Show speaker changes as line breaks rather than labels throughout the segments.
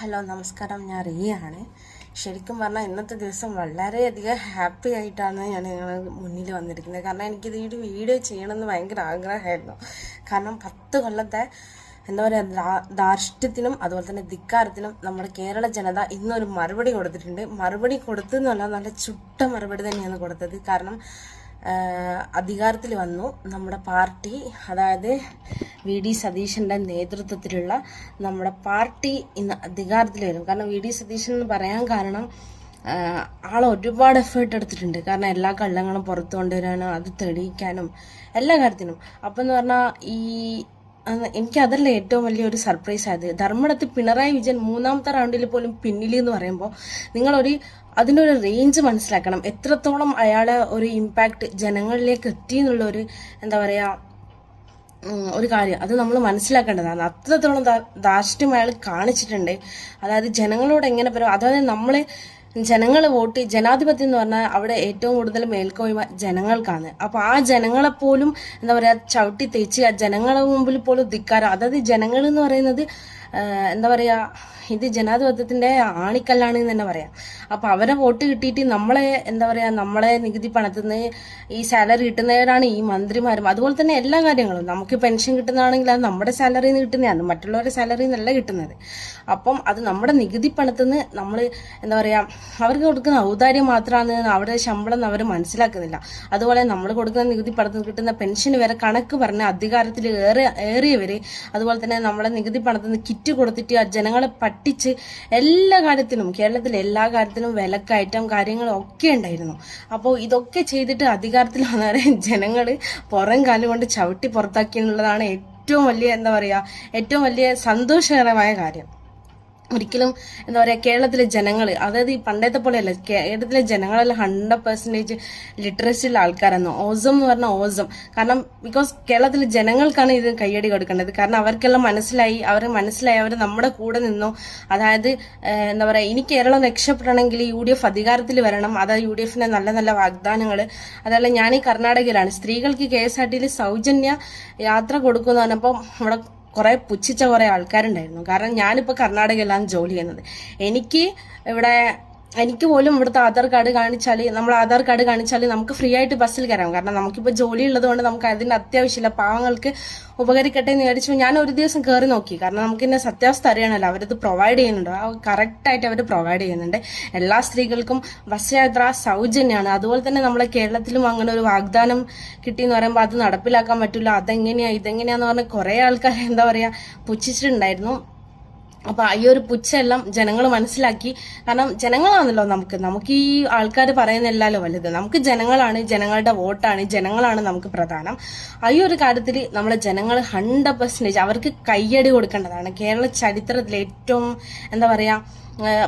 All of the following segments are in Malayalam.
ഹലോ നമസ്കാരം, ഞാൻ റിയയാണ്. ശരിക്കും പറഞ്ഞാൽ ഇന്നത്തെ ദിവസം വളരെയധികം ഹാപ്പി ആയിട്ടാണ് ഞാൻ നിങ്ങളുടെ മുന്നിൽ വന്നിരിക്കുന്നത്. കാരണം എനിക്കിത് ഈ വീഡിയോ ചെയ്യണമെന്ന് ഭയങ്കര ആഗ്രഹമായിരുന്നു. കാരണം 10 കൊല്ലത്തെ എന്താ പറയുക ധാർഷ്ട്യത്തിനും അതുപോലെ തന്നെ ധിക്കാരത്തിനും നമ്മുടെ കേരള ജനത ഇന്നൊരു മറുപടി കൊടുത്തിട്ടുണ്ട്. മറുപടി കൊടുത്തെന്നല്ല, നല്ല ചുട്ട മറുപടി തന്നെയാണ് കൊടുത്തത്. കാരണം അധികാരത്തിൽ വന്നു നമ്മുടെ പാർട്ടി, അതായത് VD സതീശൻ്റെ നേതൃത്വത്തിലുള്ള നമ്മുടെ പാർട്ടി ഇന്ന് അധികാരത്തിൽ വരും. കാരണം VD സതീശൻ എന്ന് പറയാൻ കാരണം ആൾ ഒരുപാട് എഫേർട്ട് എടുത്തിട്ടുണ്ട്. കാരണം എല്ലാ കള്ളങ്ങളും പുറത്തു കൊണ്ടുവരാനും അത് തെളിയിക്കാനും എല്ലാ കാര്യത്തിനും. അപ്പം എന്ന് പറഞ്ഞാൽ എനിക്കതല്ല ഏറ്റവും വലിയൊരു സർപ്രൈസ് ആയത്. ധർമ്മടത്ത് പിണറായി വിജയൻ 3ാമത്തെ റൗണ്ടിൽ പോലും പിന്നിൽ എന്ന് പറയുമ്പോൾ അതിൻ്റെ ഒരു റേഞ്ച് മനസ്സിലാക്കണം. എത്രത്തോളം അയാളെ ഒരു ഇമ്പാക്റ്റ് ജനങ്ങളിലേക്ക് എത്തി എന്നുള്ളൊരു എന്താ പറയുക ഒരു കാര്യം അത് നമ്മൾ മനസ്സിലാക്കേണ്ടതാണ്. അത്രത്തോളം ധാർഷ്ട്യം അയാൾ കാണിച്ചിട്ടുണ്ട്. അതായത് ജനങ്ങളോട് എങ്ങനെ പറയും, അതായത് നമ്മൾ ജനങ്ങൾ വോട്ട്, ജനാധിപത്യം എന്ന് പറഞ്ഞാൽ അവിടെ ഏറ്റവും കൂടുതൽ മേൽക്കോയ്മ ജനങ്ങൾക്കാണ്. അപ്പോൾ ആ ജനങ്ങളെപ്പോലും എന്താ പറയുക ചവിട്ടി തേച്ച് ആ ജനങ്ങളെ മുമ്പിൽ പോലും ധിക്കാരം. അതായത് ജനങ്ങൾ എന്ന് പറയുന്നത് എന്താ പറയുക, ഇത് ജനാധിപത്യത്തിൻ്റെ ആണിക്കല്ലാണ് എന്ന് തന്നെ പറയാം. അപ്പോൾ അവരെ വോട്ട് കിട്ടിയിട്ട് നമ്മളെ എന്താ പറയുക നമ്മളെ നികുതി പണത്തിൽ നിന്ന് ഈ സാലറി കിട്ടുന്നവരാണ് ഈ മന്ത്രിമാരും. അതുപോലെ തന്നെ എല്ലാ കാര്യങ്ങളും നമുക്ക് പെൻഷൻ കിട്ടുന്നതാണെങ്കിൽ അത് നമ്മുടെ സാലറിയിൽ നിന്ന് കിട്ടുന്നതാണ്, മറ്റുള്ളവരുടെ സാലറിയിൽ നിന്നല്ല കിട്ടുന്നത്. അപ്പം അത് നമ്മുടെ നികുതി പണത്തിൽ നിന്ന് നമ്മൾ എന്താ പറയുക അവർക്ക് കൊടുക്കുന്ന ഔദാര്യം മാത്രമാണ് അവരുടെ ശമ്പളം അവർ മനസ്സിലാക്കുന്നില്ല. അതുപോലെ നമ്മൾ കൊടുക്കുന്ന നികുതി പണത്തിൽ കിട്ടുന്ന പെൻഷന് വരെ കണക്ക് പറഞ്ഞ് അധികാരത്തിൽ ഏറിയവർ, അതുപോലെ തന്നെ നമ്മളെ നികുതി പണത്തിൽ നിന്ന് കിറ്റ് കൊടുത്തിട്ട് ആ ജനങ്ങളെ പറ്റിച്ച് എല്ലാ കാര്യത്തിലും കേരളത്തിലെ എല്ലാ കാര്യത്തിലും വിലക്കയറ്റം കാര്യങ്ങളും ഒക്കെ ഉണ്ടായിരുന്നു. അപ്പോൾ ഇതൊക്കെ ചെയ്തിട്ട് അധികാരത്തിൽ വന്നവരെ ജനങ്ങൾ പുറം കാലം കൊണ്ട് ചവിട്ടി പുറത്താക്കി എന്നുള്ളതാണ് ഏറ്റവും വലിയ എന്താ പറയുക ഏറ്റവും വലിയ സന്തോഷകരമായ കാര്യം. ഒരിക്കലും എന്താ പറയുക കേരളത്തിലെ ജനങ്ങൾ, അതായത് ഈ പണ്ടത്തെ പോലെയല്ല, കേരളത്തിലെ ജനങ്ങളെല്ലാം 100% ലിറ്ററസിയുള്ള ആൾക്കാരാണ്. ഓസം എന്ന് പറഞ്ഞാൽ ഓസം. കാരണം ബിക്കോസ് കേരളത്തിലെ ജനങ്ങൾക്കാണ് ഇത് കയ്യടി കൊടുക്കേണ്ടത്. കാരണം അവർക്കെല്ലാം മനസ്സിലായി, അവർ നമ്മുടെ കൂടെ നിന്നു. അതായത് എന്താ പറയുക ഇനി കേരളം രക്ഷപ്പെടണമെങ്കിൽ UDF അധികാരത്തിൽ വരണം. അതായത് UDFന്റെ നല്ല നല്ല വാഗ്ദാനങ്ങൾ. അതല്ല, ഞാൻ ഈ കർണാടകയിലാണ്, സ്ത്രീകൾക്ക് KSRTയിൽ സൗജന്യ യാത്ര കൊടുക്കുന്നു പറഞ്ഞപ്പോൾ ഇവിടെ കുറെ പുച്ഛിച്ച കുറെ ആൾക്കാരുണ്ടായിരുന്നു. കാരണം ഞാനിപ്പോൾ കർണാടകയിലാണ് ജോലി ചെയ്യുന്നത്. എനിക്ക് പോലും ഇവിടുത്തെ ആധാർ കാർഡ് കാണിച്ചാൽ നമുക്ക് ഫ്രീ ആയിട്ട് ബസ്സിൽ കയറാം. കാരണം നമുക്കിപ്പോൾ ജോലി ഉള്ളത് കൊണ്ട് നമുക്ക് അതിൻ്റെ അത്യാവശ്യമില്ല, പാവങ്ങൾക്ക് ഉപകരിക്കട്ടെ എന്ന് മേടിച്ചു ഞാൻ ഒരു ദിവസം കയറി നോക്കി. കാരണം നമുക്ക് ഇന്നെ സത്യാവസ്ഥ അറിയണമല്ലോ, അവരത് പ്രൊവൈഡ് ചെയ്യുന്നുണ്ടോ, കറക്റ്റായിട്ട് അവർ പ്രൊവൈഡ് ചെയ്യുന്നുണ്ട്. എല്ലാ സ്ത്രീകൾക്കും ബസ് യാത്ര സൗജന്യമാണ്. അതുപോലെ തന്നെ നമ്മളെ കേരളത്തിലും അങ്ങനെ ഒരു വാഗ്ദാനം കിട്ടിയെന്ന് പറയുമ്പോൾ അത് നടപ്പിലാക്കാൻ പറ്റില്ല, ഇതെങ്ങനെയാന്ന് പറഞ്ഞ് കുറേ ആൾക്കാർ എന്താ പറയുക പുച്ഛിച്ചിട്ടുണ്ടായിരുന്നു. അപ്പൊ ഈ ഒരു പുച്ഛെല്ലാം ജനങ്ങൾ മനസ്സിലാക്കി. കാരണം ജനങ്ങളാണല്ലോ നമുക്ക് ഈ ആൾക്കാർ പറയുന്നില്ലല്ലോ വലുത്. നമുക്ക് ജനങ്ങളാണ്, ജനങ്ങളുടെ വോട്ടാണ്, ജനങ്ങളാണ് നമുക്ക് പ്രധാനം. ഈ ഒരു കാര്യത്തിൽ നമ്മളെ ജനങ്ങൾ 100% അവർക്ക് കയ്യടി കൊടുക്കേണ്ടതാണ്. കേരള ചരിത്രത്തിലെ ഏറ്റവും എന്താ പറയാ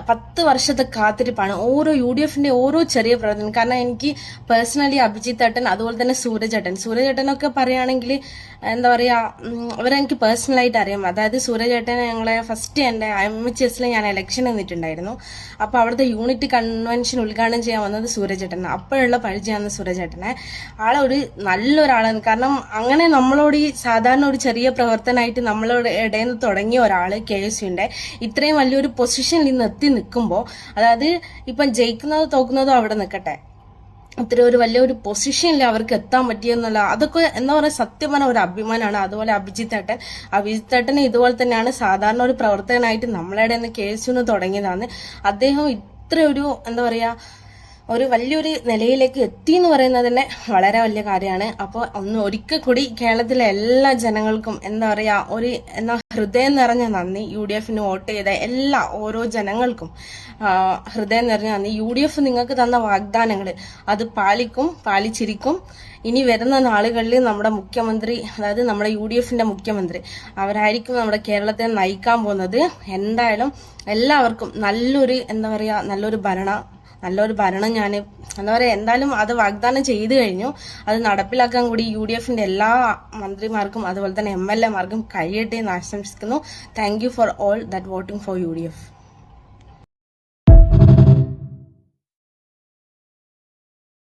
10 വർഷത്തെ കാത്തിരിപ്പാണ് ഓരോ UDFന്റെ ഓരോ ചെറിയ പ്രവർത്തനം. കാരണം എനിക്ക് പേഴ്സണലി അഭിജിത്ത് ഏട്ടൻ, അതുപോലെ തന്നെ സൂരജേട്ടനൊക്കെ പറയുകയാണെങ്കിൽ എന്താ പറയുക അവരെനിക്ക് പേഴ്സണലായിട്ട് അറിയാം. അതായത് സൂരജേട്ടനെ ഞങ്ങളെ ഫസ്റ്റ് എൻ്റെ MHSൽ ഞാൻ ഇലക്ഷൻ നിന്നിട്ടുണ്ടായിരുന്നു. അപ്പോൾ അവിടുത്തെ യൂണിറ്റ് കൺവെൻഷൻ ഉദ്ഘാടനം ചെയ്യാൻ വന്നത് സൂരജേട്ടൻ. അപ്പോഴുള്ള പരിചയമാണ് സൂരജേട്ടനെ. ആളൊരു നല്ലൊരാളാണ്. കാരണം അങ്ങനെ നമ്മളോട് ഈ സാധാരണ ഒരു ചെറിയ പ്രവർത്തനമായിട്ട് നമ്മളോട് ഇടയിൽ നിന്ന് തുടങ്ങിയ ഒരാൾ KSUവിൻ്റെ ഇത്രയും വലിയൊരു പൊസിഷനിൽ നിന്ന് എത്തി നിൽക്കുമ്പോൾ, അതായത് ഇപ്പം ജയിക്കുന്നതോ തോക്കുന്നതോ അവിടെ നിൽക്കട്ടെ, ഇത്ര ഒരു വലിയൊരു പൊസിഷനിൽ അവർക്ക് എത്താൻ പറ്റിയെന്നല്ല, അതൊക്കെ എന്താ പറയുക സത്യം പറഞ്ഞ ഒരു അഭിമാനമാണ്. അതുപോലെ അഭിജിത്ത് ഏട്ടൻ ഇതുപോലെ തന്നെയാണ്. സാധാരണ ഒരു പ്രവർത്തകനായിട്ട് നമ്മളുടെ KSUന്ന് തുടങ്ങിയതാണ്. അദ്ദേഹം ഇത്ര ഒരു എന്താ പറയുക ഒരു വലിയൊരു നിലയിലേക്ക് എത്തി എന്ന് പറയുന്നത് തന്നെ വളരെ വലിയ കാര്യമാണ്. അപ്പോൾ ഒരിക്കൽ കൂടി കേരളത്തിലെ എല്ലാ ജനങ്ങൾക്കും എന്താ പറയുക ഹൃദയം നിറഞ്ഞ നന്ദി. UDFന് വോട്ട് ചെയ്ത ഓരോ ജനങ്ങൾക്കും ഹൃദയം നിറഞ്ഞ നന്ദി. UDF നിങ്ങൾക്ക് തന്ന വാഗ്ദാനങ്ങൾ അത് പാലിച്ചിരിക്കും. ഇനി വരുന്ന നാളുകളിൽ നമ്മുടെ മുഖ്യമന്ത്രി, അതായത് നമ്മുടെ UDFന്റെ മുഖ്യമന്ത്രി അവരായിരിക്കും നമ്മുടെ കേരളത്തെ നയിക്കാൻ പോകുന്നത്. എന്തായാലും എല്ലാവർക്കും നല്ലൊരു ഭരണം എന്തായാലും അത് വാഗ്ദാനം ചെയ്തു കഴിഞ്ഞു. അത് നടപ്പിലാക്കാൻ കൂടി UDFന്റെ എല്ലാ മന്ത്രിമാർക്കും അതുപോലെ തന്നെ MLA മാർക്കും കഴിയട്ടെ എന്ന് ആശംസിക്കുന്നു. Thank you for all that voting for UDF.